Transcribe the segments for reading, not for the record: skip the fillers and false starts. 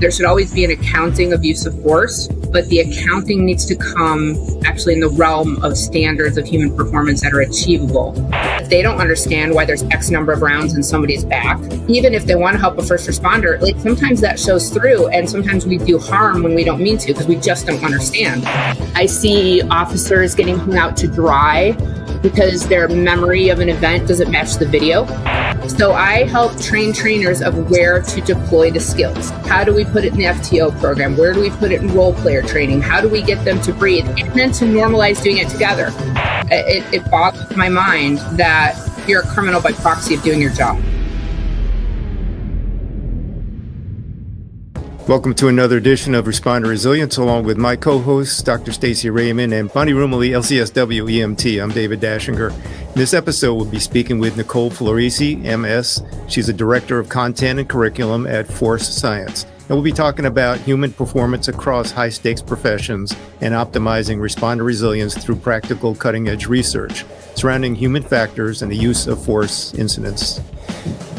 There should always be an accounting of use of force, but the accounting needs to come actually in the realm of standards of human performance that are achievable. If they don't understand why there's X number of rounds in somebody's back, even if they want to help a first responder, like sometimes that shows through, and sometimes we do harm when we don't mean to because we just don't understand. I see officers getting hung out to dry because their memory of an event doesn't match the video. So I help train trainers of where to deploy the skills. How do we put it in the FTO program? Where do we put it in role player training? How do we get them to breathe? And then to normalize doing it together. It boggles my mind that you're a criminal by proxy of doing your job. Welcome to another edition of Responder Resilience, along with my co-hosts, Dr. Stacey Raymond and Bonnie Rumley, LCSW EMT. I'm David Dashinger. In this episode, we'll be speaking with Nicole Florisi, MS. She's a Director of Content and Curriculum at Force Science. And we'll be talking about human performance across high-stakes professions and optimizing responder resilience through practical cutting-edge research surrounding human factors and the use of force incidents.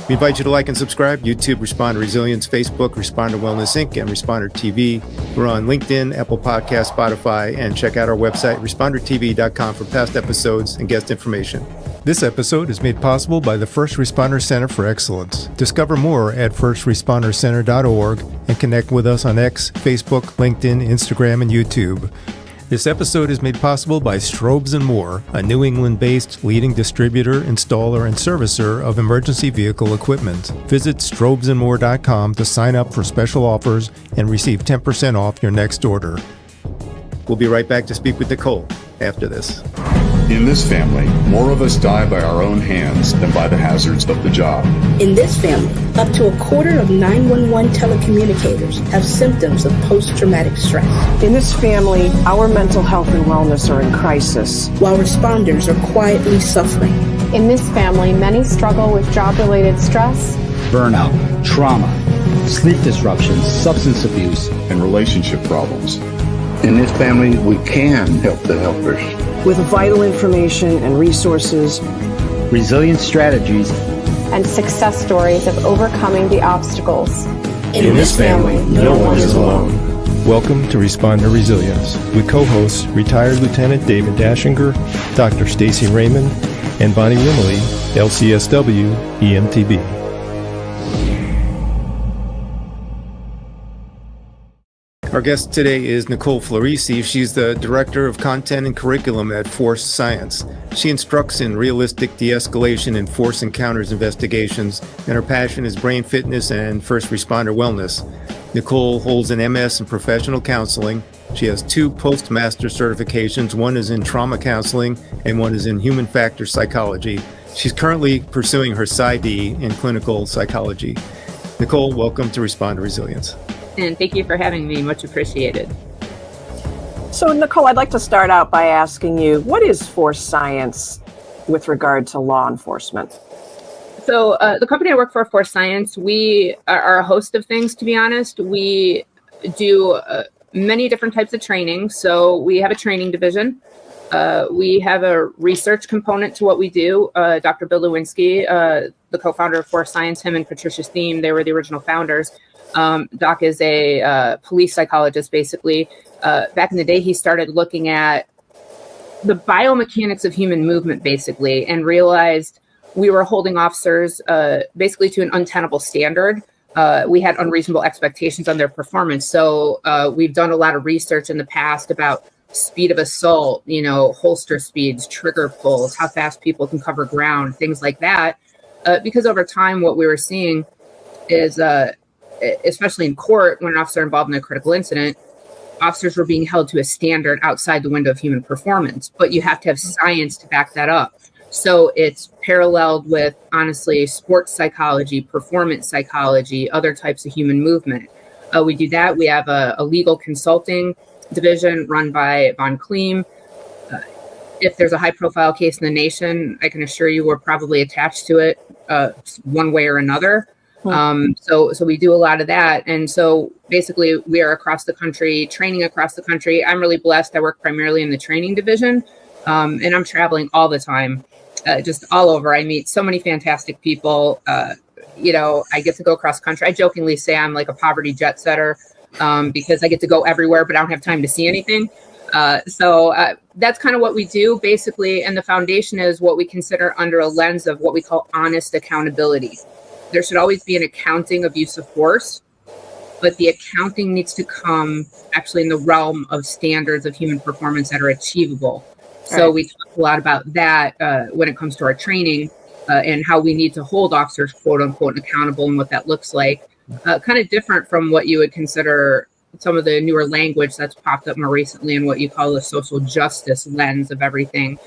We invite you to like and subscribe, YouTube, Responder Resilience, Facebook, Responder Wellness Inc., and Responder TV. We're on LinkedIn, Apple Podcasts, Spotify, and check out our website, respondertv.com, for past episodes and guest information. This episode is made possible by the First Responder Center for Excellence. Discover more at firstrespondercenter.org and connect with us on X, Facebook, LinkedIn, Instagram, and YouTube. This episode is made possible by Strobes & Moore, a New England-based leading distributor, installer, and servicer of emergency vehicle equipment. Visit strobesandmore.com to sign up for special offers and receive 10% off your next order. We'll be right back to speak with Nicole after this. In this family, more of us die by our own hands than by the hazards of the job. In this family, up to a quarter of 911 telecommunicators have symptoms of post-traumatic stress. In this family, our mental health and wellness are in crisis, while responders are quietly suffering. In this family, many struggle with job-related stress, burnout, trauma, sleep disruptions, substance abuse, and relationship problems. In this family, we can help the helpers. With vital information and resources, resilient strategies, and success stories of overcoming the obstacles. In this family, no one is alone. Welcome to Responder Resilience with co-hosts retired Lieutenant David Dashinger, Dr. Stacey Raymond, and Bonnie Rumley, LCSW EMTB. Our guest today is Nicole Florisi. She's the Director of Content and Curriculum at Force Science. She instructs in realistic de-escalation and force encounters investigations, and her passion is brain fitness and first responder wellness. Nicole holds an MS in professional counseling. She has 2 postmaster certifications. One is in trauma counseling and one is in human factor psychology. She's currently pursuing her PsyD in clinical psychology. Nicole, welcome to Responder Resilience. And thank you for having me. Much appreciated. So, Nicole, I'd like to start out by asking you, what is Force Science with regard to law enforcement? So the company I work for, Force Science, we are a host of things, to be honest. We do many different types of training. So we have a training division. We have a research component to what we do. Dr. Bill Lewinsky, the co-founder of Force Science, him and Patricia Thiem, they were the original founders. Doc is a police psychologist, basically. Back in the day, he started looking at the biomechanics of human movement, basically, and realized we were holding officers basically to an untenable standard. We had unreasonable expectations on their performance. So we've done a lot of research in the past about speed of assault, holster speeds, trigger pulls, how fast people can cover ground, things like that. Because over time, what we were seeing is especially in court, when an officer involved in a critical incident, officers were being held to a standard outside the window of human performance, but you have to have science to back that up. So it's paralleled with, honestly, sports psychology, performance psychology, other types of human movement. We do that. We have a legal consulting division run by Von Kleem. If there's a high-profile case in the nation, I can assure you we're probably attached to it one way or another. So we do a lot of that. And so basically we are across the country, training across the country. I'm really blessed. I work primarily in the training division, and I'm traveling all the time, just all over. I meet so many fantastic people, I get to go cross country. I jokingly say I'm like a poverty jet setter because I get to go everywhere, but I don't have time to see anything. So that's kind of what we do basically. And the foundation is what we consider under a lens of what we call honest accountability. There should always be an accounting of use of force, but the accounting needs to come actually in the realm of standards of human performance that are achievable. So we talk a lot about that when it comes to our training and how we need to hold officers, quote unquote, accountable and what that looks like. Kind of different from what you would consider some of the newer language that's popped up more recently and what you call the social justice lens of everything.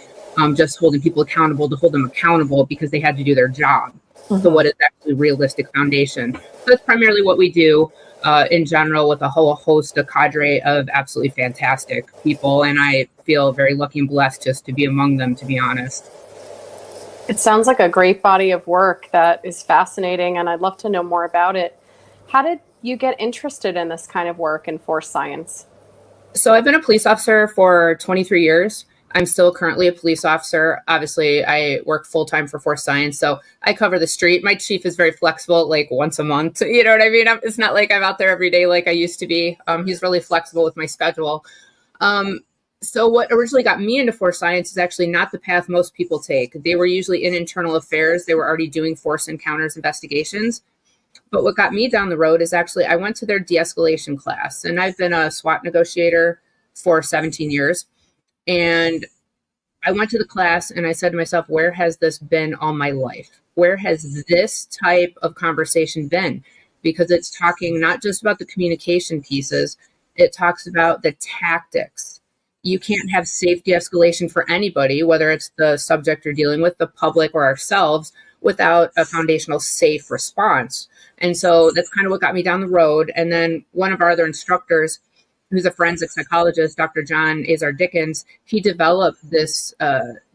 Just holding people accountable to hold them accountable because they had to do their job. Mm-hmm. So what is actually realistic foundation? So that's primarily what we do in general with a whole host of cadre of absolutely fantastic people. And I feel very lucky and blessed just to be among them, to be honest. It sounds like a great body of work that is fascinating, and I'd love to know more about it. How did you get interested in this kind of work in force science? So I've been a police officer for 23 years. I'm still currently a police officer. Obviously, I work full-time for force science, so I cover the street. My chief is very flexible, like once a month. You know what I mean? It's not like I'm out there every day like I used to be. He's really flexible with my schedule. So what originally got me into force science is actually not the path most people take. They were usually in internal affairs. They were already doing force encounters investigations. But what got me down the road is actually I went to their de-escalation class, and I've been a SWAT negotiator for 17 years. And I went to the class and I said to myself, where has this been all my life? Where has this type of conversation been? Because it's talking not just about the communication pieces, it talks about the tactics. You can't have safe de-escalation for anybody, whether it's the subject you're dealing with, the public, or ourselves, without a foundational safe response. And so that's kind of what got me down the road. And then one of our other instructors, who's a forensic psychologist, Dr. John Azar Dickens, he developed this,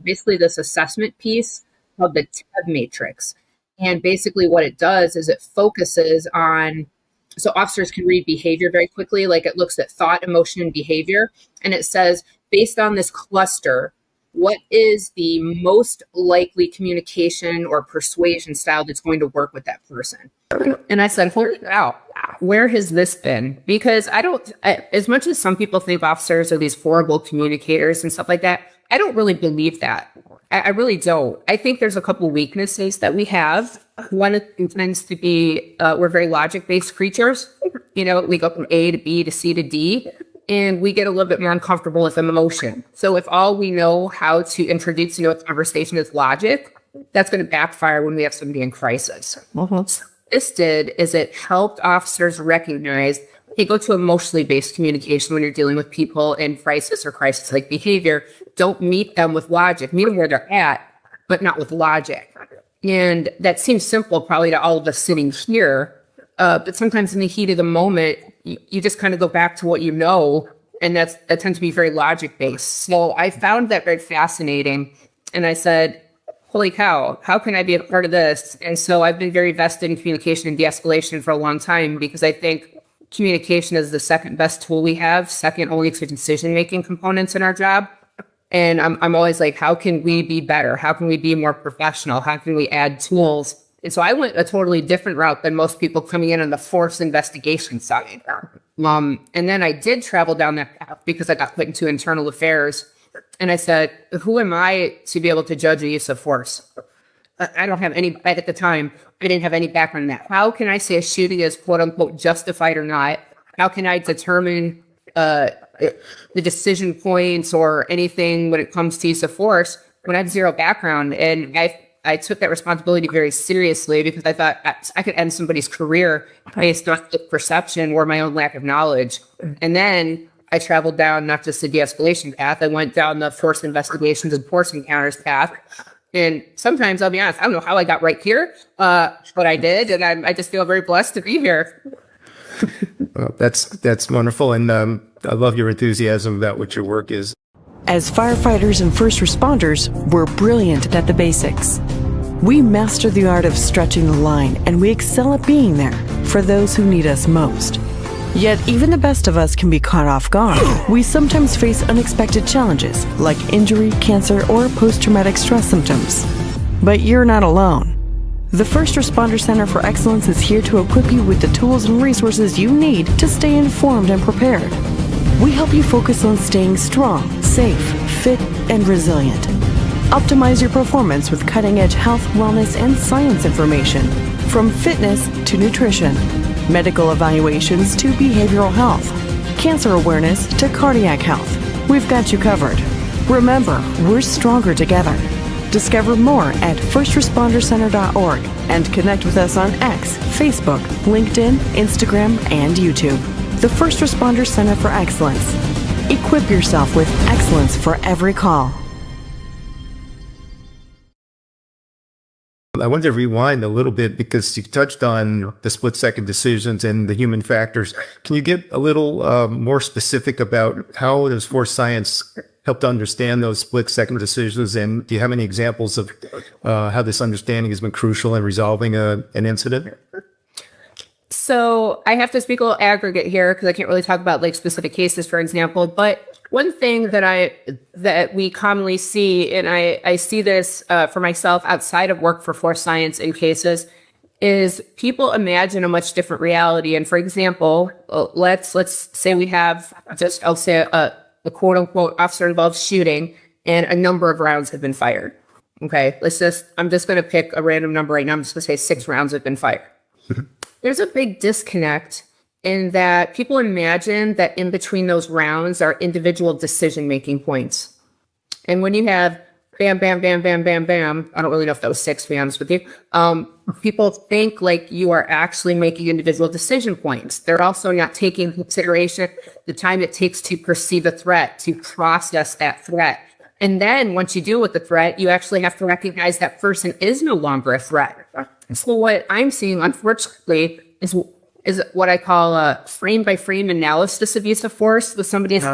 basically this assessment piece called the TEB matrix. And basically what it does is it focuses on, so officers can read behavior very quickly, like it looks at thought, emotion, and behavior. And it says, based on this cluster, what is the most likely communication or persuasion style that's going to work with that person? And I said, wow, where has this been? Because as much as some people think officers are these horrible communicators and stuff like that, I don't really believe that. I really don't. I think there's a couple of weaknesses that we have. One tends to be we're very logic-based creatures. We go from A to B to C to D. And we get a little bit more uncomfortable with emotion. So if all we know how to introduce a conversation is logic, that's going to backfire when we have somebody in crisis. Mm-hmm. This is it helped officers recognize, hey, go to emotionally based communication when you're dealing with people in crisis or crisis-like behavior. Don't meet them with logic. Meet them where they're at, but not with logic. And that seems simple probably to all of us sitting here. But sometimes in the heat of the moment, you just kind of go back to what you know, and that tends to be very logic-based. So I found that very fascinating, and I said, holy cow, how can I be a part of this? And so I've been very vested in communication and de-escalation for a long time because I think communication is the second best tool we have, second only to decision-making components in our job. And I'm always like, how can we be better? How can we be more professional? How can we add tools? And so I went a totally different route than most people coming in on the force investigation side. And then I did travel down that path because I got put into internal affairs. And I said, who am I to be able to judge the use of force? I don't have any, at the time, I didn't have any background in that. How can I say a shooting is quote unquote justified or not? How can I determine the decision points or anything when it comes to use of force when I have zero background? And I took that responsibility very seriously because I thought I could end somebody's career based on the perception or my own lack of knowledge. And then I traveled down not just the de-escalation path, I went down the force investigations and force encounters path. And sometimes, I'll be honest, I don't know how I got right here, but I did, and I just feel very blessed to be here. Well, that's wonderful, and I love your enthusiasm about what your work is. As firefighters and first responders, we're brilliant at the basics. We master the art of stretching the line, and we excel at being there for those who need us most. Yet even the best of us can be caught off guard. We sometimes face unexpected challenges, like injury, cancer, or post-traumatic stress symptoms. But you're not alone. The First Responder Center for Excellence is here to equip you with the tools and resources you need to stay informed and prepared. We help you focus on staying strong, safe, fit, and resilient. Optimize your performance with cutting-edge health, wellness, and science information. From fitness to nutrition, medical evaluations to behavioral health, cancer awareness to cardiac health. We've got you covered. Remember, we're stronger together. Discover more at firstrespondercenter.org and connect with us on X, Facebook, LinkedIn, Instagram, and YouTube. The First Responder Center for Excellence. Equip yourself with excellence for every call. I wanted to rewind a little bit because you touched on the split-second decisions and the human factors. Can you get a little more specific about how does force science help to understand those split-second decisions? And do you have any examples of how this understanding has been crucial in resolving an incident? So I have to speak a little aggregate here because I can't really talk about like specific cases, for example. But one thing that we commonly see, and I see this for myself outside of work for force science in cases, is people imagine a much different reality. And for example, let's say we have I'll say a quote unquote officer involved shooting and a number of rounds have been fired. Okay, I'm just going to pick a random number right now. I'm just going to say 6 rounds have been fired. There's a big disconnect in that people imagine that in between those rounds are individual decision-making points. And when you have bam, bam, bam, bam, bam, bam, I don't really know if that was 6, to be honest with you, people think like you are actually making individual decision points. They're also not taking into consideration the time it takes to perceive a threat, to process that threat. And then once you deal with the threat, you actually have to recognize that person is no longer a threat. So what I'm seeing, unfortunately, is what I call a frame-by-frame analysis of use of force. So somebody's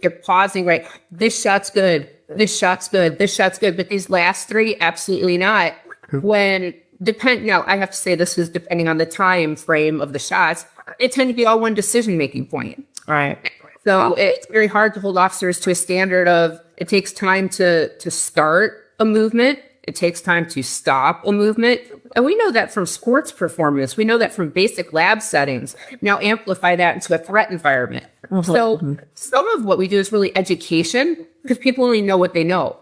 you're pausing, right? This shot's good. This shot's good. This shot's good. But these last 3, absolutely not. Now, I have to say this is depending on the time frame of the shots. It tend to be all one decision-making point. Right. So it's very hard to hold officers to a standard of it takes time to start a movement. It takes time to stop a movement. And we know that from sports performance. We know that from basic lab settings. Now amplify that into a threat environment. So some of what we do is really education because people only know what they know.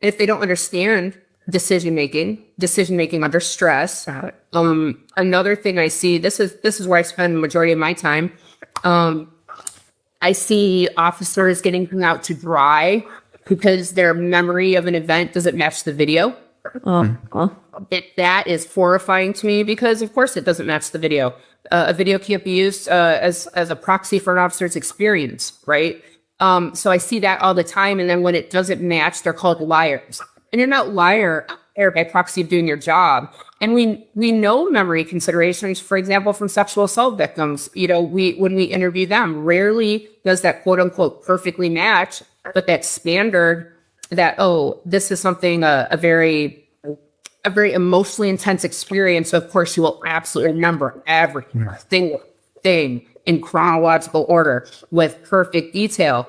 If they don't understand decision-making under stress. Another thing I see, this is where I spend the majority of my time. I see officers getting hung out to dry because their memory of an event doesn't match the video. That is horrifying to me because, of course, it doesn't match the video. A video can't be used as a proxy for an officer's experience, right? So I see that all the time. And then when it doesn't match, they're called liars. And you're not liar by proxy of doing your job. And we know memory considerations, for example, from sexual assault victims. You know, when we interview them, rarely does that quote unquote perfectly match, but that standard that, this is something, a very emotionally intense experience. So of course you will absolutely remember every single thing in chronological order with perfect detail.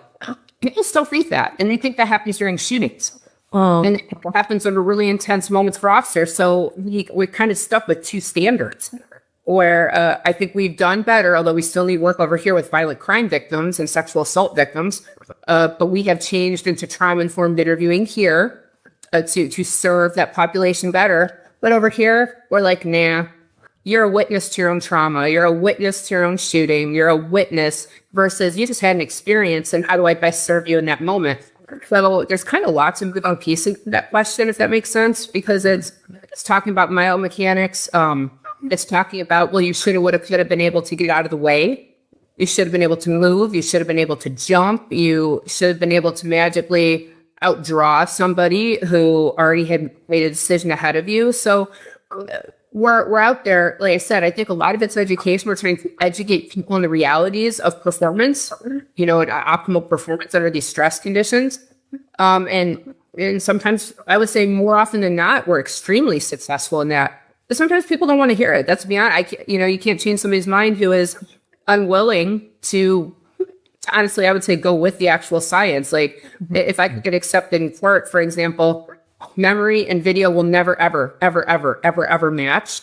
People still think that, and they think that happens during shootings. And it happens under really intense moments for officers. So we're kind of stuck with 2 standards where I think we've done better, although we still need work over here with violent crime victims and sexual assault victims. But we have changed into trauma-informed interviewing here to serve that population better. But over here, we're like, nah, you're a witness to your own trauma. You're a witness to your own shooting. You're a witness versus you just had an experience. And how do I best serve you in that moment? So there's kind of lots of moving pieces to that question, if that makes sense, because it's talking about biomechanics. It's talking about, well, you should have been able to get out of the way. You should have been able to move. You should have been able to jump. You should have been able to magically outdraw somebody who already had made a decision ahead of you. So we're out there. Like I said, I think a lot of it's education. We're trying to educate people on the realities of performance, optimal performance under these stress conditions. And sometimes I would say more often than not, we're extremely successful in that. But sometimes people don't want to hear it. That's beyond, you can't change somebody's mind who is unwilling to, honestly, I would say go with the actual science. Like if I could get accepted in court, for example, memory and video will never, ever match,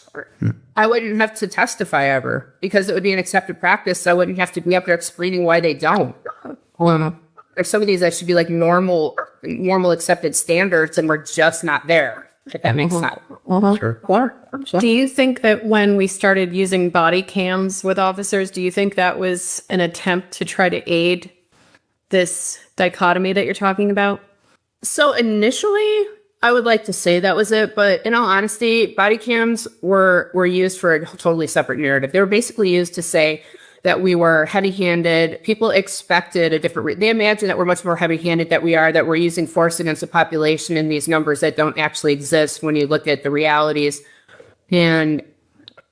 I wouldn't have to testify ever because it would be an accepted practice. So I wouldn't have to be up there explaining why they don't. There's some of these that should be like normal accepted standards, and we're just not there. If that makes sense. Sure. Do you think that when we started using body cams with officers, do you think that was an attempt to try to aid this dichotomy that you're talking about? So initially, I would like to say that was it, but in all honesty, body cams were used for a totally separate narrative. They were basically used to say that we were heavy-handed. People expected a different... They imagined that we're much more heavy-handed than we are, that we're using force against a population in these numbers that don't actually exist when you look at the realities. And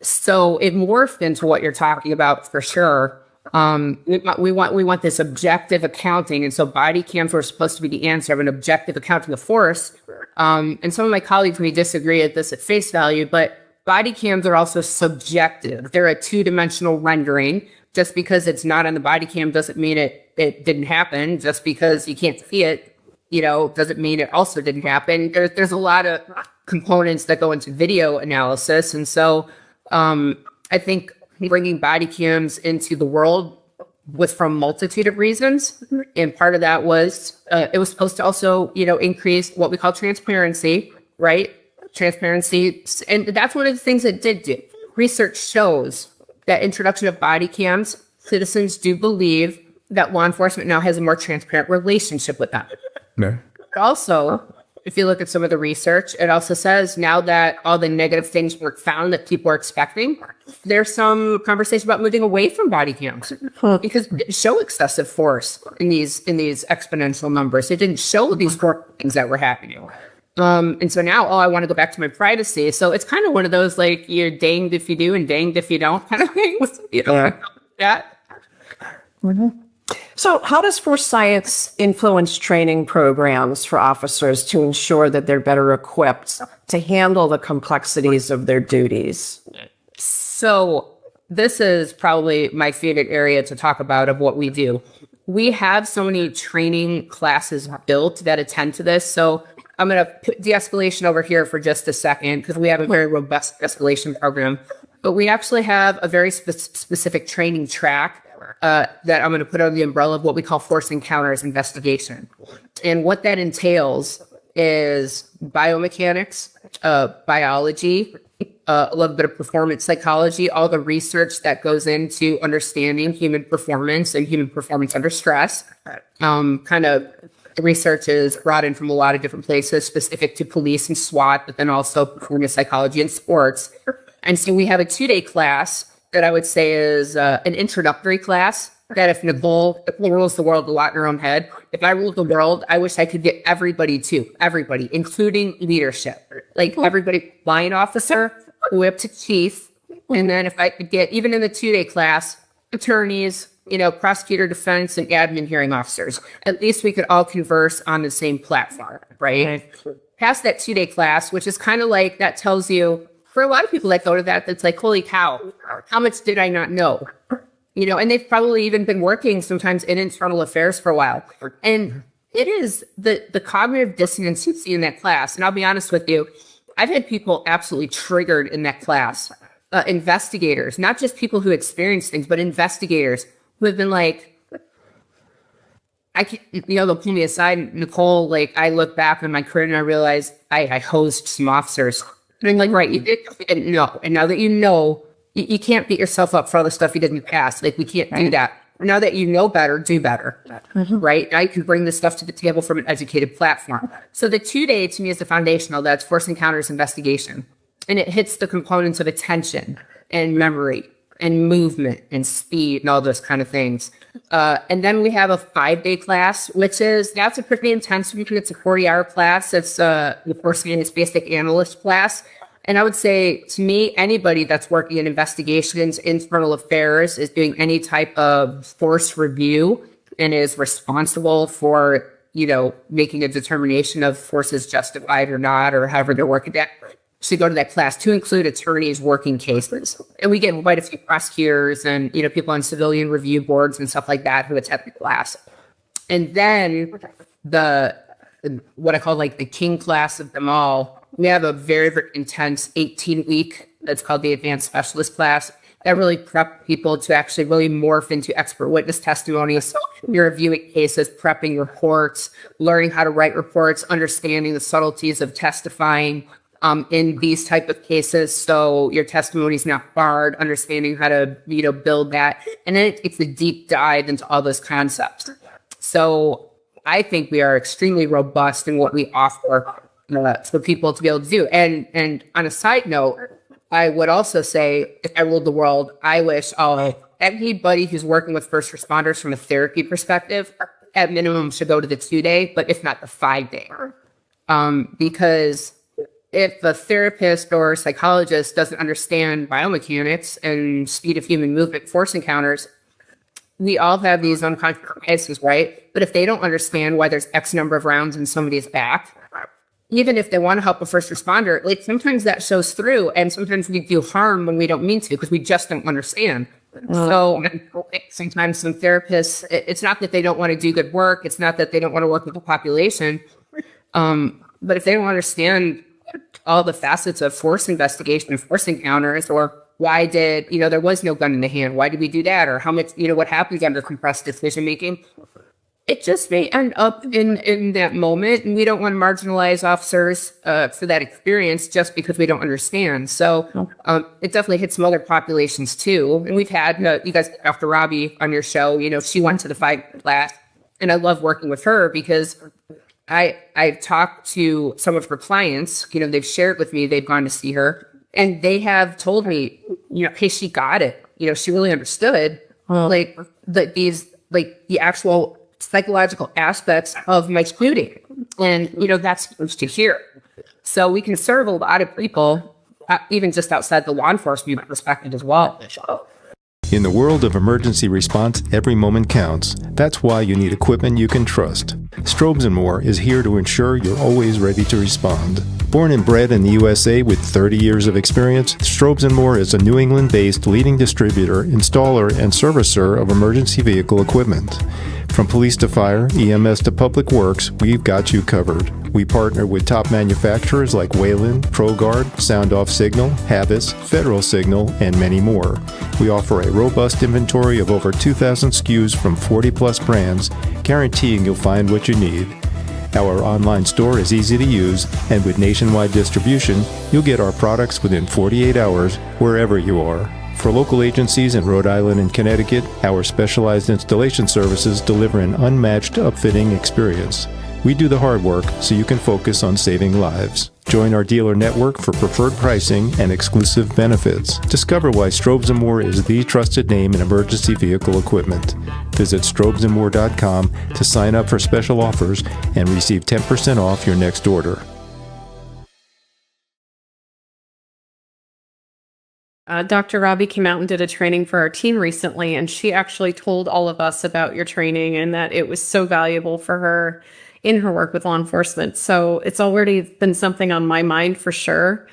so it morphed into what you're talking about for sure. We want this objective accounting, and so body cams were supposed to be the answer of an objective accounting of force. And some of my colleagues may disagree at this at face value, but body cams are also subjective. They're a two-dimensional rendering. Just because it's not on the body cam doesn't mean it didn't happen. Just because you can't see it, doesn't mean it also didn't happen. There's a lot of components that go into video analysis, and so I think bringing body cams into the world was for a multitude of reasons. And part of that was it was supposed to also, increase what we call transparency, right? Transparency. And that's one of the things it did do. Research shows that introduction of body cams, citizens do believe that law enforcement now has a more transparent relationship with them. No. Also, if you look at some of the research, it also says now that all the negative things were found that people are expecting, there's some conversation about moving away from body cams because it didn't show excessive force in these exponential numbers. It didn't show these things that were happening. And so now, I want to go back to my privacy. So it's kind of one of those, like, you're danged if you do and danged if you don't kind of things. Yeah. Mm-hmm. So how does force science influence training programs for officers to ensure that they're better equipped to handle the complexities of their duties? So this is probably my favorite area to talk about of what we do. We have so many training classes built that attend to this. So I'm going to put de-escalation over here for just a second because we have a very robust de-escalation program. But we actually have a very specific training track that I'm going to put under the umbrella of what we call force encounters investigation. And what that entails is biomechanics, biology, a little bit of performance psychology, all the research that goes into understanding human performance and human performance under stress. The research is brought in from a lot of different places, specific to police and SWAT, but then also performance psychology and sports. And so we have a 2-day class that I would say is an introductory class that if Nicole rules the world a lot in her own head, if I ruled the world, I wish I could get everybody, including leadership, like everybody, line officer, whip to chief. And then if I could get, even in the 2-day class, attorneys, prosecutor, defense, and admin hearing officers, at least we could all converse on the same platform, right? Past that 2-day class, which is kind of like, that tells you, for a lot of people that go to that, that's like, holy cow, how much did I not know? And they've probably even been working sometimes in internal affairs for a while. And it is the cognitive dissonance you see in that class. And I'll be honest with you, I've had people absolutely triggered in that class. Investigators, not just people who experience things, but investigators who have been like, they'll pull me aside, Nicole, like, I look back on my career and I realized I hosed some officers. And I'm like, right, you didn't know. And now that you know, you can't beat yourself up for all the stuff you did in the past. Like, we can't do that. Now that you know better, do better, right? Now you can bring this stuff to the table from an educated platform. So the 2-day to me is the foundational. That's force encounters investigation. And it hits the components of attention and memory and movement and speed and all those kind of things. And then we have a 5-day class, that's a pretty intense one. It's a 40-hour class. It's the force science basic analyst class. And I would say, to me, anybody that's working in investigations, internal affairs, is doing any type of force review and is responsible for, making a determination of force is justified or not, or however they're working that, should go to that class, to include attorneys working cases. And we get quite a few prosecutors and, people on civilian review boards and stuff like that who attend the class. And then the what I call like the king class of them all. We have a very, very intense 18-week that's called the advanced specialist class that really prep people to actually really morph into expert witness testimonies. You're reviewing cases, prepping reports, learning how to write reports, understanding the subtleties of testifying in these type of cases. So your testimony is not barred, understanding how to, build that. And then it's a deep dive into all those concepts. So I think we are extremely robust in what we offer for people to be able to do. And on a side note, I would also say, if I ruled the world, I wish everybody who's working with first responders from a therapy perspective, at minimum, should go to the 2-day, but if not the 5-day. Because if a therapist or a psychologist doesn't understand biomechanics and speed of human movement, force encounters, we all have these unconscious biases, right? But if they don't understand why there's X number of rounds in somebody's back, even if they want to help a first responder, like sometimes that shows through, and sometimes we do harm when we don't mean to because we just don't understand. So sometimes some therapists, it's not that they don't want to do good work. It's not that they don't want to work with the population. But if they don't understand all the facets of force investigation, force encounters, or why did, there was no gun in the hand. Why did we do that? Or how much, what happens under compressed decision making? It just may end up in that moment, and we don't want to marginalize officers for that experience just because we don't understand. So it definitely hits some other populations too. And we've had, you guys, Dr. Robbie on your show, she went to the 5 class, and I love working with her because I've talked to some of her clients, they've shared with me, they've gone to see her, and they have told me, hey, she got it. She really understood the actual psychological aspects of my shooting. And, that's supposed to hear. So we can serve a lot of people, even just outside the law enforcement perspective as well. In the world of emergency response, every moment counts. That's why you need equipment you can trust. Strobes & More is here to ensure you're always ready to respond. Born and bred in the USA with 30 years of experience, Strobes & More is a New England-based leading distributor, installer, and servicer of emergency vehicle equipment. From police to fire, EMS to public works, we've got you covered. We partner with top manufacturers like Wayland, ProGuard, Sound Off Signal, Havas, Federal Signal, and many more. We offer a robust inventory of over 2,000 SKUs from 40-plus brands, guaranteeing you'll find what you need. Our online store is easy to use, and with nationwide distribution, you'll get our products within 48 hours wherever you are. For local agencies in Rhode Island and Connecticut, our specialized installation services deliver an unmatched upfitting experience. We do the hard work so you can focus on saving lives. Join our dealer network for preferred pricing and exclusive benefits. Discover why Strobes & More is the trusted name in emergency vehicle equipment. Visit strobesandmore.com to sign up for special offers and receive 10% off your next order. Dr. Robbie came out and did a training for our team recently, and she actually told all of us about your training and that it was so valuable for her in her work with law enforcement. So it's already been something on my mind for sure,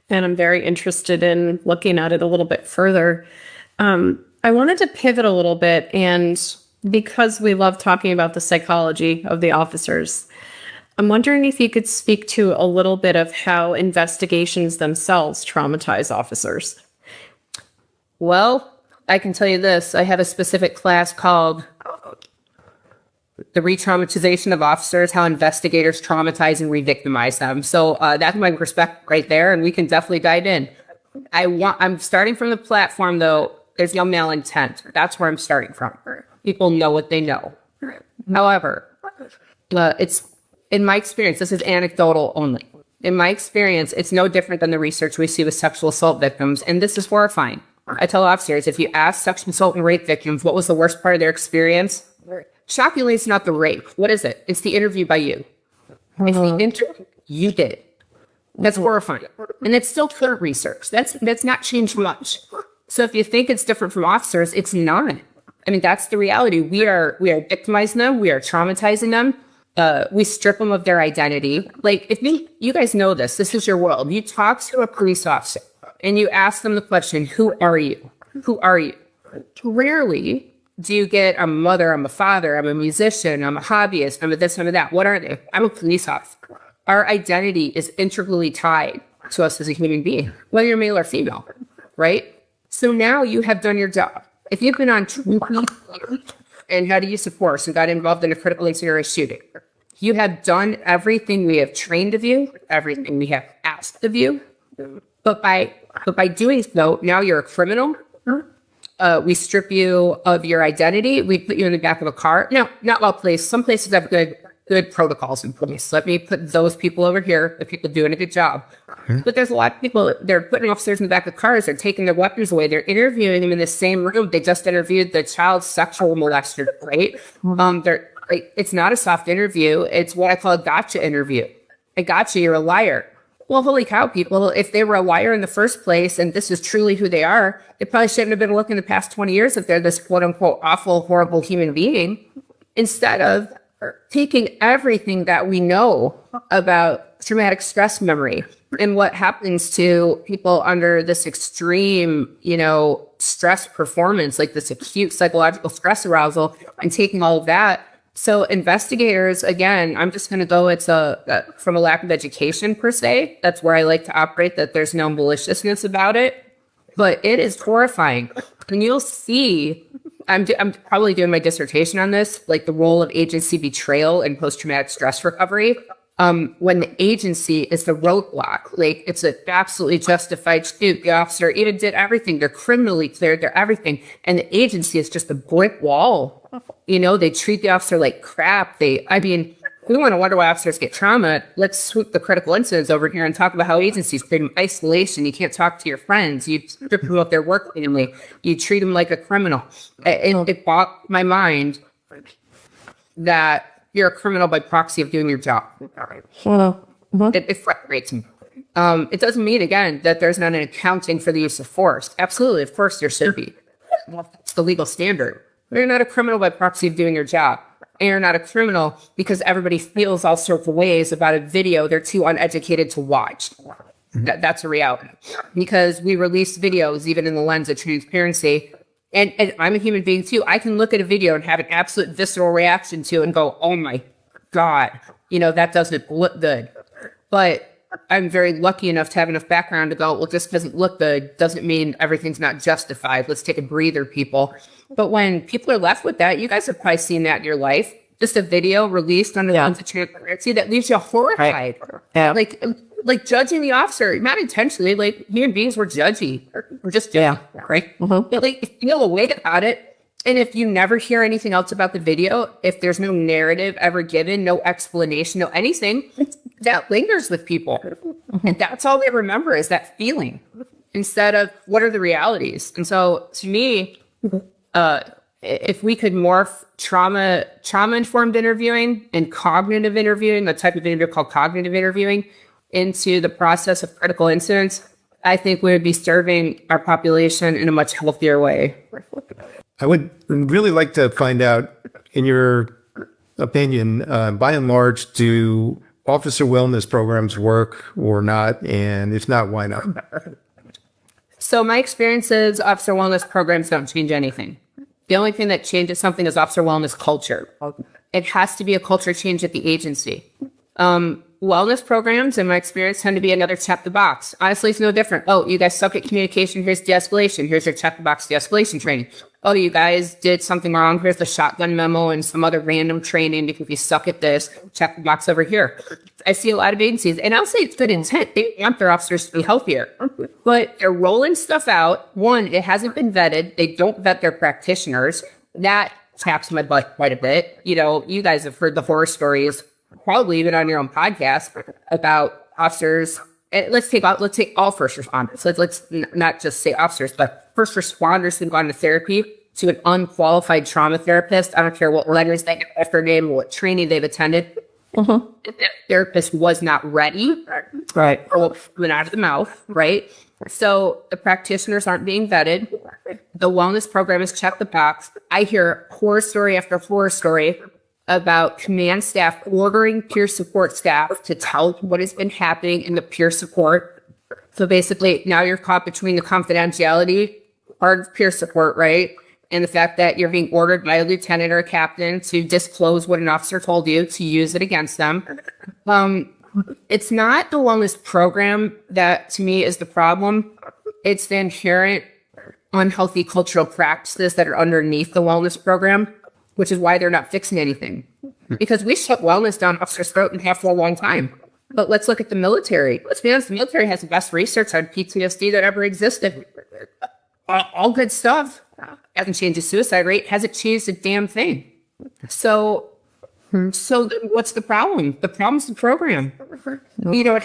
and I'm very interested in looking at it a little bit further. I wanted to pivot a little bit, and because we love talking about the psychology of the officers, I'm wondering if you could speak to a little bit of how investigations themselves traumatize officers. Well, I can tell you this. I have a specific class called The Re-Traumatization of Officers, How Investigators Traumatize and Re-Victimize Them. So that's my perspective right there, and we can definitely dive in. I'm starting from the platform, though. There's no malintent. That's where I'm starting from. People know what they know. However, it's in my experience, this is anecdotal only. In my experience, it's no different than the research we see with sexual assault victims, and this is horrifying. I tell officers, if you ask sexual assault and rape victims what was the worst part of their experience, shockingly, it's not the rape. What is it? It's the interview by you. It's the interview you did. That's horrifying. And it's still current research. That's not changed much. So if you think it's different from officers, it's not. I mean, that's the reality. We are victimizing them. We are traumatizing them. We strip them of their identity. Like, if you guys know this is your world. You talk to a police officer and you ask them the question, who are you? Who are you? Rarely Do you get, I'm a mother, I'm a father, I'm a musician, I'm a hobbyist, I'm a this, I'm a that? What are they? I'm a police officer. Our identity is integrally tied to us as a human being, whether you're male or female, right? So now you have done your job. If you've been on and had a use of force and got involved in a critical incident shooting, you have done everything we have trained of you, everything we have asked of you. But by doing so, now you're a criminal. We strip you of your identity. We put you in the back of a car. No, not all places. Some places have good protocols in place. Let me put those people over here, the people doing a good job. But there's a lot of people, they're putting officers in the back of cars, they're taking their weapons away, they're interviewing them in the same room. They just interviewed the child sexual molester, right? It's not a soft interview. It's what I call a gotcha interview. I gotcha, you're a liar. Well, holy cow, people, if they were a liar in the first place and this is truly who they are, they probably shouldn't have been looking the past 20 years if they're this quote unquote awful, horrible human being, instead of taking everything that we know about traumatic stress memory and what happens to people under this extreme, stress performance, like this acute psychological stress arousal, and taking all of that. So investigators, again, I'm just going to go, it's from a lack of education per se. That's where I like to operate, that there's no maliciousness about it. But it is horrifying. And you'll see, I'm probably doing my dissertation on this, like the role of agency betrayal in post-traumatic stress recovery. When the agency is the roadblock, like it's an absolutely justified shoot. The officer even did everything. They're criminally cleared. They're everything. And the agency is just a brick wall. They treat the officer like crap. We want to wonder why officers get trauma. Let's swoop the critical incidents over here and talk about how agencies create isolation. You can't talk to your friends. You strip them of their work family. You treat them like a criminal. It bogged my mind that you're a criminal by proxy of doing your job. It frustrates me. It doesn't mean, again, that there's not an accounting for the use of force. Absolutely, of course there should be. Well, that's the legal standard. But you're not a criminal by proxy of doing your job. And you're not a criminal because everybody feels all sorts of ways about a video they're too uneducated to watch. That's a reality. Because we release videos even in the lens of transparency. And I'm a human being too. I can look at a video and have an absolute visceral reaction to it and go, oh my God, that doesn't look good. But I'm very lucky enough to have enough background to go, well, this doesn't look good. Doesn't mean everything's not justified. Let's take a breather, people. But when people are left with that, you guys have probably seen that in your life. Just a video released under the lens of transparency that leaves you horrified. Right. Yeah. Like judging the officer, not intentionally, like human beings were judgy. We're just judgy, right? But you feel a way about it. And if you never hear anything else about the video, if there's no narrative ever given, no explanation, no anything, that lingers with people. And that's all they remember is that feeling instead of what are the realities. And so to me, if we could morph trauma-informed interviewing and cognitive interviewing, the type of interview called cognitive interviewing, into the process of critical incidents, I think we would be serving our population in a much healthier way. I would really like to find out, in your opinion, by and large, do officer wellness programs work or not? And if not, why not? So my experience is officer wellness programs don't change anything. The only thing that changes something is officer wellness culture. It has to be a culture change at the agency. Wellness programs, in my experience, tend to be another check the box. Honestly, it's no different. Oh, you guys suck at communication. Here's de-escalation. Here's your check the box de-escalation training. Oh, you guys did something wrong. Here's the shotgun memo and some other random training. If you suck at this, check the box over here. I see a lot of agencies, and I'll say it's good intent. They want their officers to be healthier, but they're rolling stuff out. One, it hasn't been vetted. They don't vet their practitioners. That taps my butt quite a bit. You guys have heard the horror stories, probably even on your own podcast, about officers. And let's take all first responders. Let's not just say officers, but first responders who've gone to therapy to an unqualified trauma therapist. I don't care what letters they have after their name or what training they've attended. The therapist was not ready, right? Or what went out of the mouth, right? So the practitioners aren't being vetted. The wellness program is check the box. I hear horror story after horror story about command staff ordering peer support staff to tell what has been happening in the peer support. So basically, now you're caught between the confidentiality part of peer support, right? and the fact that you're being ordered by a lieutenant or a captain to disclose what an officer told you to use it against them. It's not the wellness program that to me is the problem. It's the inherent unhealthy cultural practices that are underneath the wellness program, which is why they're not fixing anything. Because we shut wellness down officers' throat and have for a long time. But let's look at the military. Let's be honest, the military has the best research on PTSD that ever existed. All good stuff. Hasn't changed the suicide rate. Hasn't changed a damn thing. So what's the problem? The problem's the program. You know,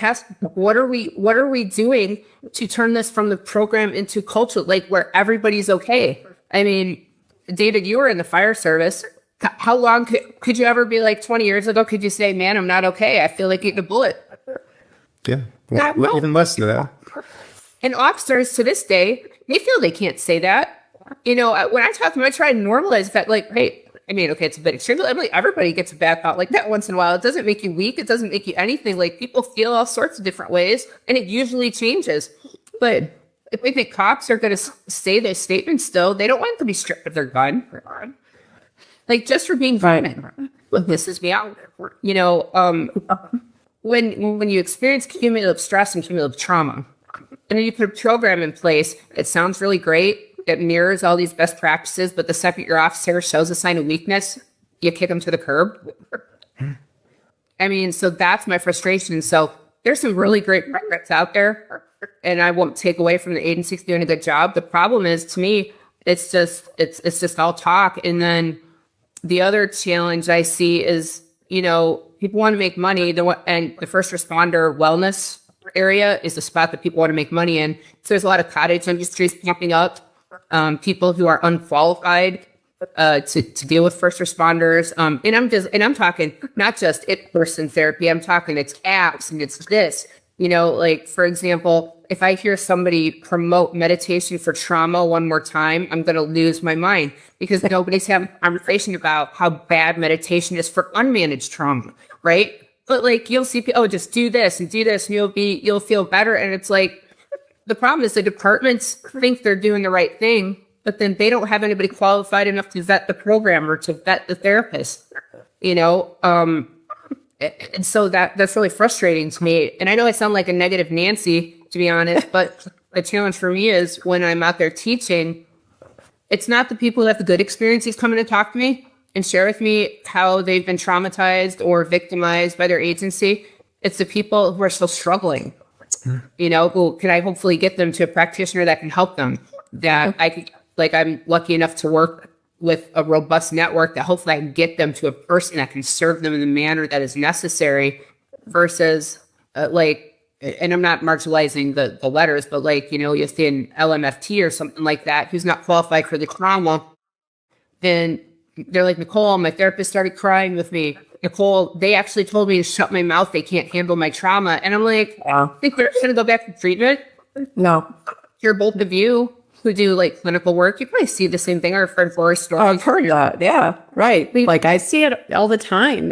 what are we doing to turn this from the program into culture, like where everybody's okay? I mean, David, you were in the fire service. How long could you ever be like 20 years ago? Could you say, man, I'm not okay. I feel like eating a bullet. Yeah. Well, even less than that. And officers to this day, they feel they can't say that. You know, when I talk to them, I try to normalize that. Like, hey, I mean, okay, it's a bit extreme, but like everybody gets a bad thought like that once in a while. It doesn't make you weak. It doesn't make you anything. Like, people feel all sorts of different ways, and it usually changes. But if we think cops are going to say their statements still, they don't want them to be stripped of their gun. Like, just for being human. But this is me out. You know, when you experience cumulative stress and cumulative trauma, and then you put a program in place, it sounds really great. It mirrors all these best practices, but the second your officer shows a sign of weakness, you kick them to the curb. I mean, so that's my frustration. So there's some really great programs out there, and I won't take away from the agencies doing a good job. The problem is, to me, it's just all talk. And then the other challenge I see is, you know, people want to make money, and the first responder wellness area is the spot that people want to make money in. So there's a lot of cottage industries popping up. People who are unqualified to deal with first responders. And I'm talking not just in-person therapy. I'm talking it's apps and it's this. You know, like, for example, if I hear somebody promote meditation for trauma one more time, I'm going to lose my mind, because nobody's having a conversation about how bad meditation is for unmanaged trauma, right? But like, you'll see people, oh, just do this and you'll feel better. And it's like, the problem is the departments think they're doing the right thing, but then they don't have anybody qualified enough to vet the program or to vet the therapist, you know? And so that's really frustrating to me. And I know I sound like a negative Nancy, to be honest, but the challenge for me is when I'm out there teaching, it's not the people who have the good experiences coming to talk to me and share with me how they've been traumatized or victimized by their agency. It's the people who are still struggling. You know, who can I hopefully get them to a practitioner that can help them, that I could, like, I'm lucky enough to work with a robust network that hopefully I can get them to a person that can serve them in the manner that is necessary, versus and I'm not marginalizing the letters, but like, you know, you see an LMFT or something like that who's not qualified for the trauma, then they're like, Nicole, my therapist started crying with me. Nicole, they actually told me to shut my mouth. They can't handle my trauma. And I'm like, I think we're going to go back to treatment. No. You're both of you who do like clinical work. You probably see the same thing. Our friend Florisi. I've heard that. Yeah, right. Like, I see it all the time.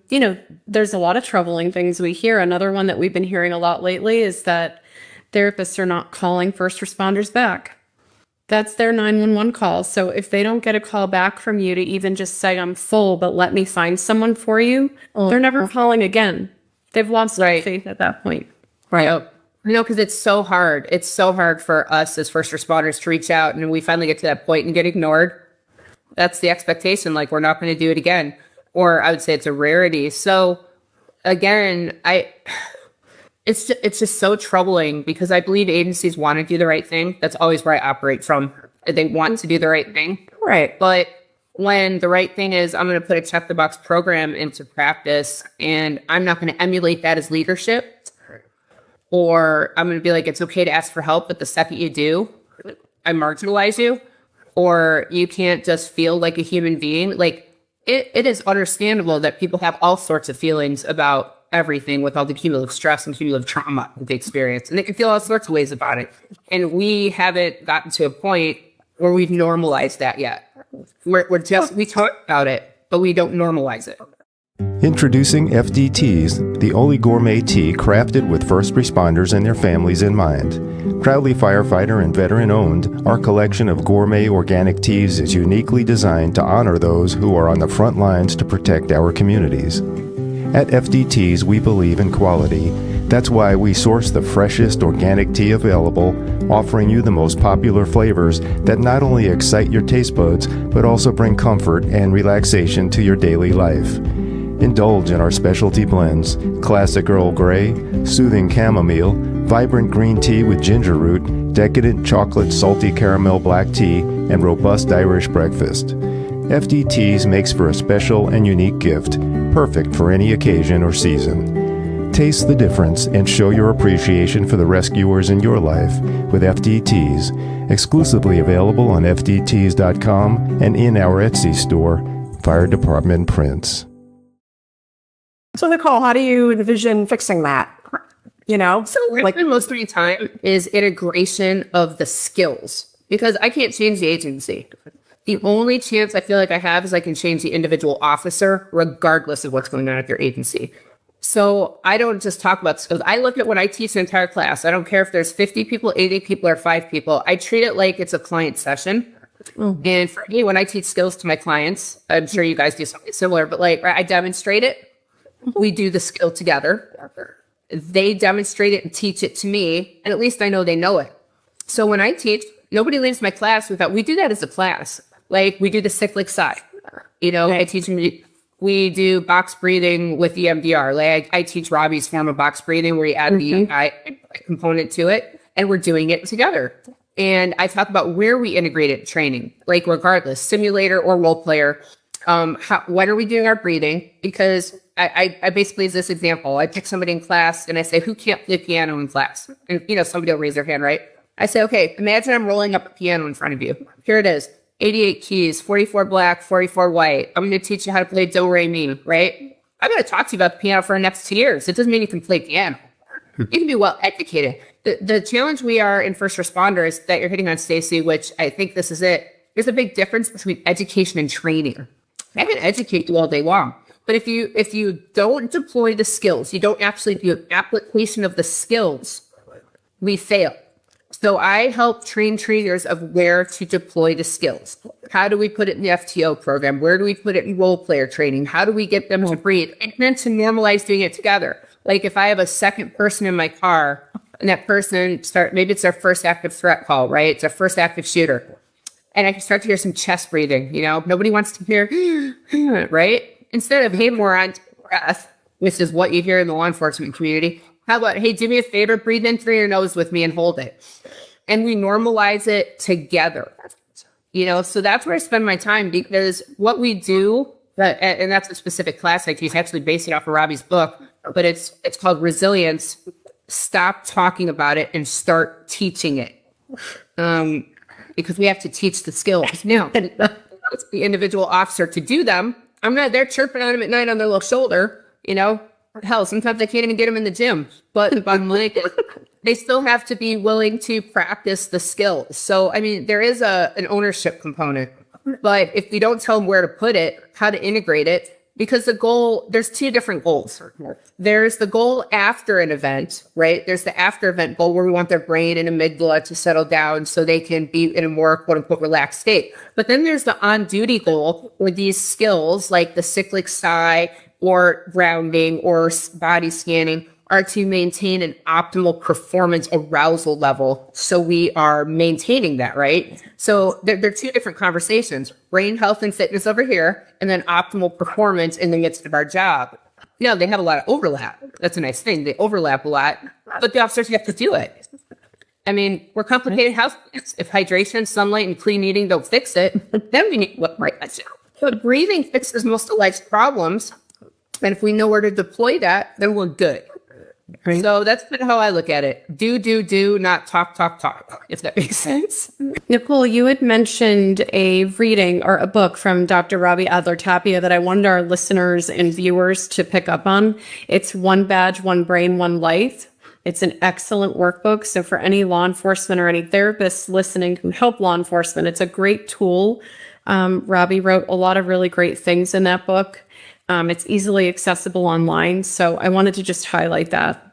You know, there's a lot of troubling things we hear. Another one that we've been hearing a lot lately is that therapists are not calling first responders back. That's their 911 call. So if they don't get a call back from you to even just say, I'm full, but let me find someone for you, they're never calling again. They've lost faith at that point. Right. You know, because it's so hard. It's so hard for us as first responders to reach out, and we finally get to that point and get ignored. That's the expectation. Like, we're not going to do it again. Or I would say it's a rarity. So again, it's just so troubling, because I believe agencies want to do the right thing. That's always where I operate from. They want to do the right thing. Right. But when the right thing is, I'm going to put a check the box program into practice, and I'm not going to emulate that as leadership, or I'm going to be like, it's okay to ask for help, but the second you do, I marginalize you, or you can't just feel like a human being. Like, it is understandable that people have all sorts of feelings about everything with all the cumulative stress and cumulative trauma that they experience, and they can feel all sorts of ways about it. And we haven't gotten to a point where we've normalized that yet. We talk about it, but we don't normalize it. Introducing FD Teas, the only gourmet tea crafted with first responders and their families in mind. Proudly firefighter and veteran owned, our collection of gourmet organic teas is uniquely designed to honor those who are on the front lines to protect our communities. At FDTs, we believe in quality. That's why we source the freshest organic tea available, offering you the most popular flavors that not only excite your taste buds, but also bring comfort and relaxation to your daily life. Indulge in our specialty blends: classic Earl Grey, soothing chamomile, vibrant green tea with ginger root, decadent chocolate salty caramel black tea, and robust Irish breakfast. FDTs makes for a special and unique gift, perfect for any occasion or season. Taste the difference and show your appreciation for the rescuers in your life with FDTs, exclusively available on FDTs.com and in our Etsy store, Fire Department Prints. So, Nicole, how do you envision fixing that? You know, So like most of the time is integration of the skills, because I can't change the agency. The only chance I feel like I have is I can change the individual officer regardless of what's going on at their agency. So I don't just talk about skills. I look at when I teach an entire class. I don't care if there's 50 people, 80 people, or 5 people. I treat it like it's a client session. And for me, when I teach skills to my clients, I'm sure you guys do something similar, but like I demonstrate it. We do the skill together. They demonstrate it and teach it to me, and at least I know they know it. So when I teach, nobody leaves my class without, we do that as a class. Like we do the cyclic sigh. You know, I teach them, we do box breathing with EMDR. Like I teach Robbie's form of box breathing where you add the I component to it, and we're doing it together. And I talk about where we integrate it in training, like regardless, simulator or role player. When are we doing our breathing? Because I basically, as this example, I pick somebody in class and I say, who can't play piano in class? And, you know, somebody will raise their hand, right? I say, okay, imagine I'm rolling up a piano in front of you. Here it is, 88 keys, 44 black, 44 white. I'm going to teach you how to play do, re, mi, right? I'm going to talk to you about the piano for the next 2 years. It doesn't mean you can play piano. You can be well educated. The challenge we are in first responders that you're hitting on, Stacy, which I think this is it. There's a big difference between education and training. I can educate you all day long, but if you don't deploy the skills, you don't actually do an application of the skills, we fail. So I help train trainers of where to deploy the skills. How do we put it in the FTO program? Where do we put it in role player training? How do we get them to breathe? And then to normalize doing it together. Like if I have a second person in my car and that person maybe it's their first active threat call, right? It's their first active shooter. And I can start to hear some chest breathing, you know? Nobody wants to hear, right? Instead of, hey, moron, breath, which is what you hear in the law enforcement community. How about, hey, do me a favor, breathe in through your nose with me and hold it. And we normalize it together, you know? So that's where I spend my time, because what we do, and that's a specific class I teach, actually based it off of Robbie's book, but it's called Resilience. Stop talking about it and start teaching it. Because we have to teach the skills now. It's the individual officer to do them. I'm not there chirping on them at night on their little shoulder, you know. Hell, sometimes I can't even get them in the gym. But they still have to be willing to practice the skills. So, I mean, there is an ownership component. But if we don't tell them where to put it, how to integrate it, because the goal, there's 2 different goals. There's the goal after an event, right? There's the after event goal where we want their brain and amygdala to settle down so they can be in a more quote unquote relaxed state. But then there's the on duty goal where these skills like the cyclic sigh or grounding or body scanning are to maintain an optimal performance arousal level. So we are maintaining that, right? So they're 2 different conversations, brain health and fitness over here, and then optimal performance in the midst of our job. You know, they have a lot of overlap. That's a nice thing. They overlap a lot, but the officers have to do it. I mean, we're complicated house plants. If hydration, sunlight, and clean eating don't fix it, then we need what right. But breathing fixes most of life's problems. And if we know where to deploy that, then we're good. Right. So that's how I look at it. Do, not talk, if that makes sense. Nicole, you had mentioned a reading or a book from Dr. Robbie Adler-Tapia that I wanted our listeners and viewers to pick up on. It's One Badge, One Brain, One Life. It's an excellent workbook. So for any law enforcement or any therapists listening who help law enforcement, it's a great tool. Robbie wrote a lot of really great things in that book. It's easily accessible online. So I wanted to just highlight that.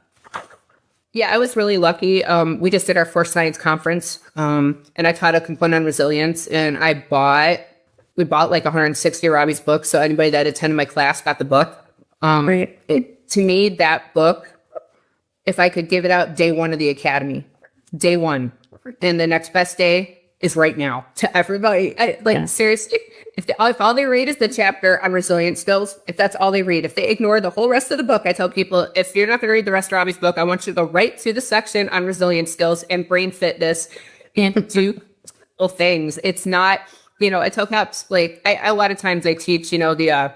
Yeah, I was really lucky. We just did our Force Science conference, and I taught a component on resilience, and we bought like 160 of Robbie's books. So anybody that attended my class got the book. To me, that book, if I could give it out day one of the academy, day one, then the next best day is right now to everybody. Seriously, if all they read is the chapter on resilient skills, if that's all they read, if they ignore the whole rest of the book, I tell people, if you're not going to read the rest of Robbie's book, I want you to go right to the section on resilient skills and brain fitness and do little things. It's not, I tell cops, a lot of times I teach, the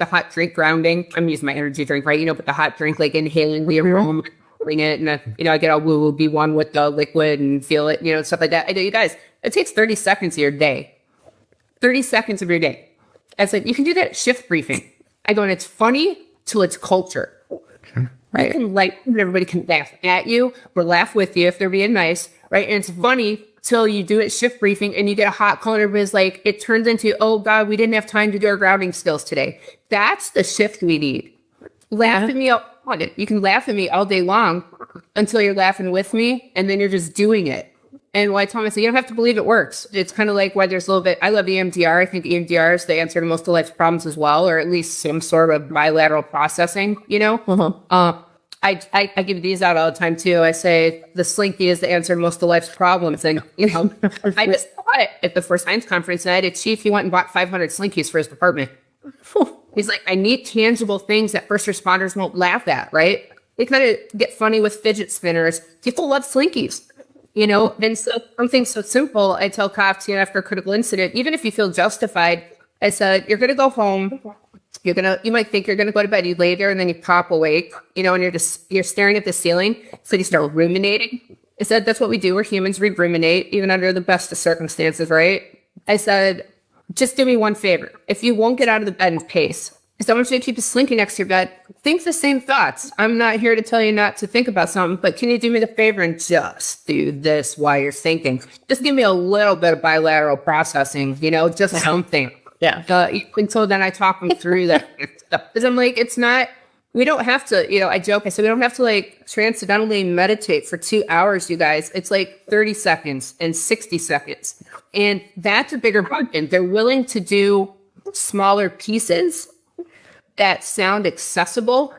hot drink grounding. I'm using my energy drink, right? But the hot drink, inhaling the aroma, it, and I get all woo-woo, be one with the liquid and feel it, stuff like that. I know, you guys, it takes 30 seconds of your day. 30 seconds of your day. It's you can do that at shift briefing. I go, and it's funny till it's culture. Right? You can everybody can laugh at you or laugh with you if they're being nice, right? And it's funny till you do it shift briefing and you get a hot call and everybody's it turns into, oh God, we didn't have time to do our grounding skills today. That's the shift we need. Laugh at me on it. You can laugh at me all day long until you're laughing with me, and then you're just doing it. And what I tell myself, you don't have to believe it works. It's kind of why there's a little bit, I love EMDR. I think EMDR is the answer to most of life's problems as well, or at least some sort of bilateral processing, I give these out all the time too. I say the slinky is the answer to most of life's problems. And, I just bought it at the Force Science conference, and I had a chief, he went and bought 500 slinkies for his department. He's I need tangible things that first responders won't laugh at, right? They kind of get funny with fidget spinners. People love slinkies. And so something so simple, I tell cops, after a critical incident, even if you feel justified, I said, you're going to go home. You might think you're going to go to bed. You lay there and then you pop awake, and you're staring at the ceiling. So you start ruminating. I said, that's what we do. We're humans. We ruminate even under the best of circumstances, right? I said, just do me one favor. If you won't get out of the bed in pace, I want you to keep a slinky next to your bed. Think the same thoughts. I'm not here to tell you not to think about something, but can you do me the favor and just do this while you're thinking? Just give me a little bit of bilateral processing, just something. Yeah. So then I talk them through that stuff. Because I'm it's not, we don't have to, I joke, I said, we don't have to transcendentally meditate for 2 hours, you guys. It's 30 seconds and 60 seconds. And that's a bigger bargain. They're willing to do smaller pieces that sound accessible.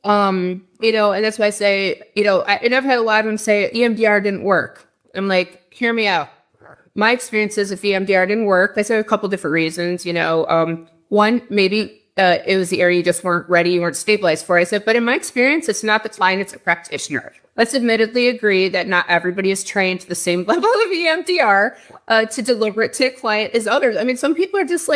And that's why I say, and I've had a lot of them say EMDR didn't work. I'm hear me out. My experience is if EMDR didn't work, I said a couple different reasons, one, maybe it was the area you just weren't ready, you weren't stabilized for. I said, but in my experience, it's not the client, it's a practitioner. Let's admittedly agree that not everybody is trained to the same level of EMDR to deliver it to a client as others. I mean, some people are just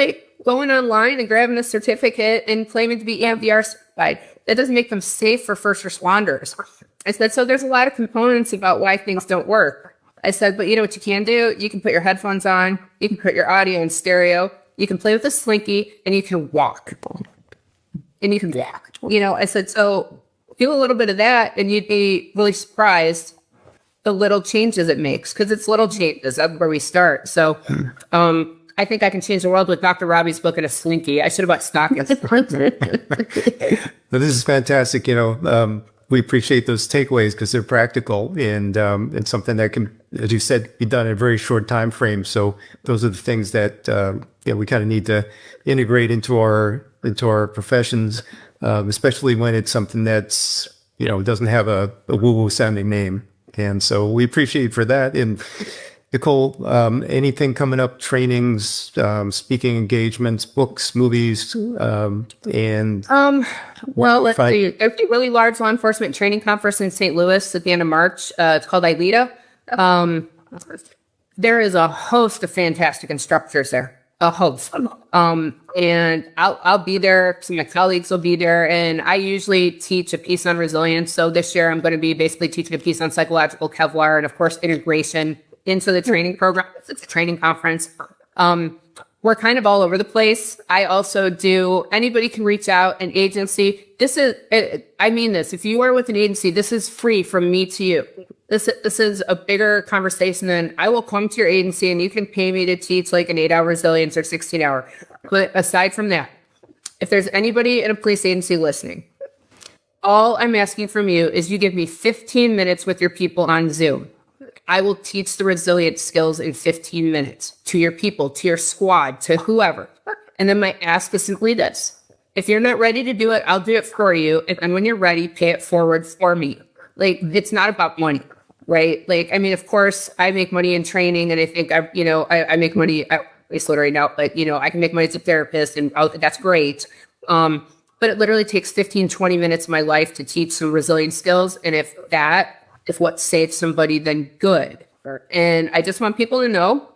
going online and grabbing a certificate and claiming to be EMDR certified. That doesn't make them safe for first responders. I said, so there's a lot of components about why things don't work. I said, but you know what you can do? You can put your headphones on, you can put your audio in stereo, you can play with a slinky, and you can walk. I said, so do a little bit of that, and you'd be really surprised the little changes it makes, because it's little changes. That's where we start. So I think I can change the world with Dr. Robbie's book and a slinky. I should have bought stock. This is fantastic. We appreciate those takeaways because they're practical and something that can, as you said, be done in a very short time frame. So those are the things that we kind of need to integrate into our professions, especially when it's something that's doesn't have a woo-woo sounding name. And so we appreciate for that. And Nicole, anything coming up? Trainings, speaking engagements, books, movies, and well, let's see. There's a really large law enforcement training conference in St. Louis at the end of March. It's called ILETA. There is a host of fantastic instructors there. A host. And I'll be there. Some of my colleagues will be there. And I usually teach a piece on resilience. So this year I'm going to be basically teaching a piece on psychological Kevlar and, of course, integration into the training program. It's a training conference. We're kind of all over the place. I also do, anybody can reach out, an agency. I mean this, if you are with an agency, this is free from me to you. This is a bigger conversation than I will come to your agency and you can pay me to teach an 8-hour resilience or 16-hour. But aside from that, if there's anybody in a police agency listening, all I'm asking from you is you give me 15 minutes with your people on Zoom. I will teach the resilience skills in 15 minutes to your people, to your squad, to whoever. And then my ask is simply this. If you're not ready to do it, I'll do it for you. And when you're ready, pay it forward for me. Like, it's not about money, right? Like, I mean, of course, I make money in training, and I think, I make money, it's literally now, but, I can make money as a therapist, and that's great. But it literally takes 15, 20 minutes of my life to teach some resilience skills. And if what saves somebody, then good. And I just want people to know,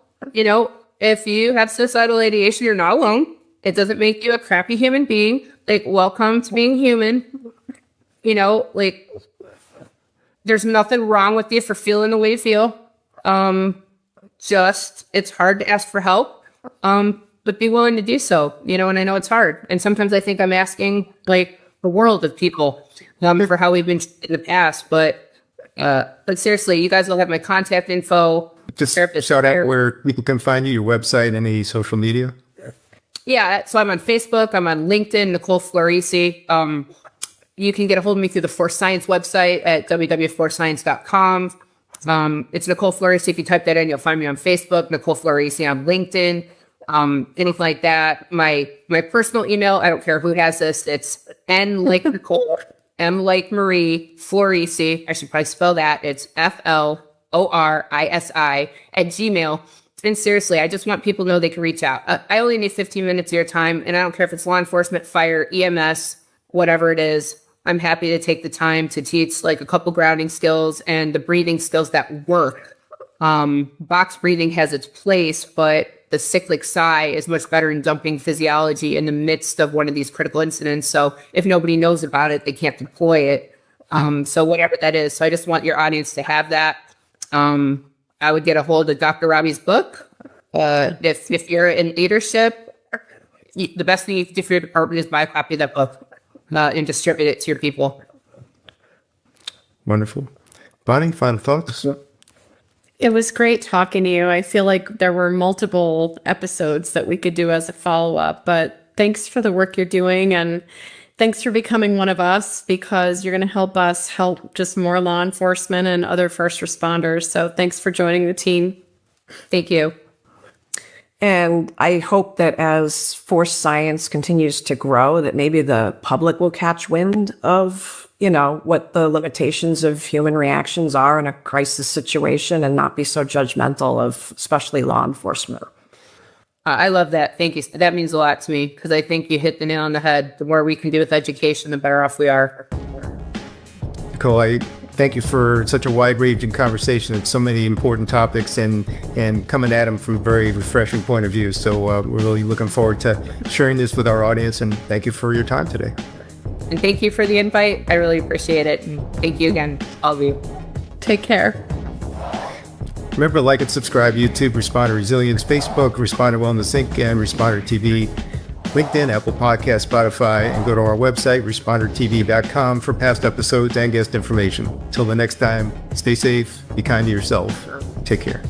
if you have suicidal ideation, you're not alone. It doesn't make you a crappy human being. Like, welcome to being human. Like, there's nothing wrong with you for feeling the way you feel. It's hard to ask for help. But be willing to do so, and I know it's hard. And sometimes I think I'm asking like the world of people for how we've been in the past. But seriously, you guys will have my contact info. Just shout out where people can find you, your website, any social media. Yeah, so I'm on Facebook. I'm on LinkedIn, Nicole Florisi. You can get a hold of me through the Force Science website at www.forcescience.com. It's Nicole Florisi. If you type that in, you'll find me on Facebook, Nicole Florisi on LinkedIn. Anything like that. My personal email, I don't care who has this. It's N like Nicole, M like Marie, Florisi. I should probably spell that. It's FLORISI@gmail. And seriously, I just want people to know they can reach out. I only need 15 minutes of your time, and I don't care if it's law enforcement, fire, EMS, whatever it is. I'm happy to take the time to teach like a couple grounding skills and the breathing skills that work. Box breathing has its place, but the cyclic sigh is much better in dumping physiology in the midst of one of these critical incidents. So if nobody knows about it, they can't deploy it. So whatever that is. So I just want your audience to have that. I would get a hold of Dr. Robbie's book. If you're in leadership, the best thing you can do for your department is buy a copy of that book and distribute it to your people. Wonderful. Bonnie, final thoughts? It was great talking to you. I feel like there were multiple episodes that we could do as a follow-up, but thanks for the work you're doing, and thanks for becoming one of us, because you're going to help us help just more law enforcement and other first responders. So thanks for joining the team. Thank you. And I hope that as Force Science continues to grow, that maybe the public will catch wind of what the limitations of human reactions are in a crisis situation, and not be so judgmental of especially law enforcement. I love that. Thank you. That means a lot to me, because I think you hit the nail on the head. The more we can do with education, the better off we are. Nicole, I thank you for such a wide-ranging conversation and so many important topics, and coming at them from a very refreshing point of view. So we're really looking forward to sharing this with our audience, and thank you for your time today. And thank you for the invite. I really appreciate it. And thank you again, all of you. Take care. Remember to like and subscribe YouTube, Responder Resilience, Facebook, Responder Wellness Inc., and Responder TV, LinkedIn, Apple Podcasts, Spotify, and go to our website, respondertv.com, for past episodes and guest information. Till the next time, stay safe, be kind to yourself. Take care.